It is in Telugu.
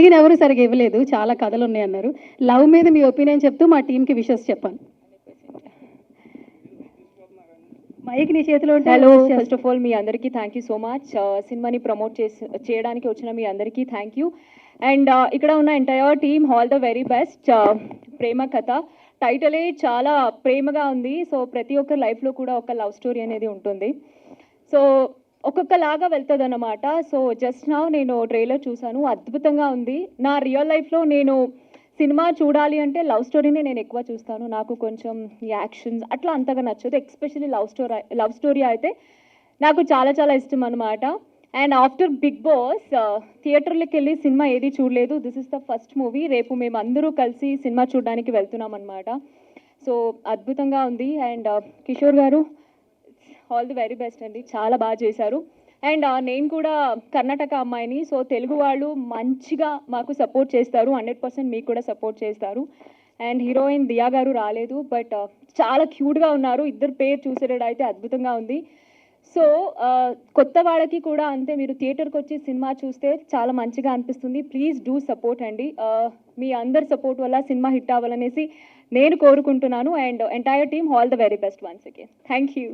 నేను ఎవరు సరిగ్గా ఇవ్వలేదు, చాలా కథలు ఉన్నాయన్నారు. లవ్ మీద మీ ఒపీనియన్ చెప్తూ మా టీంకి విషెస్ చెప్పాను. మైక్ నీ చేతిలో ఉంటే హలో, host చేస్తా. ఫస్ట్ ఆఫ్ ఆల్ మీ అందరికీ థ్యాంక్ యూ సో మచ్. సినిమాని ప్రమోట్ చేయడానికి వచ్చిన మీ అందరికీ థ్యాంక్ యూ. అండ్ ఇక్కడ ఉన్న entire team all the very best. ప్రేమ కథ టైటిలే చాలా ప్రేమగా ఉంది. సో ప్రతి ఒక్కరి లైఫ్లో కూడా ఒక లవ్ స్టోరీ అనేది ఉంటుంది. సో ఒక్కొక్కలాగా వెళ్తుంది అన్నమాట. సో జస్ట్ నౌ నేను ట్రైలర్ చూశాను, అద్భుతంగా ఉంది. నా రియల్ లైఫ్లో నేను సినిమా చూడాలి అంటే లవ్ స్టోరీనే నేను ఎక్కువ చూస్తాను. నాకు కొంచెం యాక్షన్స్ అట్లా అంతగా నచ్చదు. ఎస్పెషల్లీ లవ్ స్టోరీ అయితే నాకు చాలా చాలా ఇష్టం అనమాట. అండ్ ఆఫ్టర్ బిగ్ బాస్ థియేటర్లకు వెళ్ళి సినిమా ఏది చూడలేదు. This is the first movie. రేపు మేము అందరూ కలిసి సినిమా చూడడానికి వెళ్తున్నాం అనమాట. సో అద్భుతంగా ఉంది. అండ్ కిషోర్ గారు ఆల్ ది వెరీ బెస్ట్ అండి, చాలా బాగా చేశారు. అండ్ నేను కూడా కర్ణాటక అమ్మాయిని. సో తెలుగు వాళ్ళు మంచిగా మాకు సపోర్ట్ చేస్తారు, 100% మీకు కూడా సపోర్ట్ చేస్తారు. అండ్ హీరోయిన్ దియా గారు రాలేదు, బట్ చాలా క్యూట్గా ఉన్నారు. ఇద్దరు పేరు చూసేటైతే అద్భుతంగా ఉంది. సో కొత్త వాళ్ళకి కూడా అంతే, మీరు థియేటర్కి వచ్చి సినిమా చూస్తే చాలా మంచిగా అనిపిస్తుంది. ప్లీజ్ డూ సపోర్ట్ అండి. మీ అందరి సపోర్ట్ వల్ల సినిమా హిట్ అవ్వాలనేసి నేను కోరుకుంటున్నాను. And entire team all the very best once again. Thank you.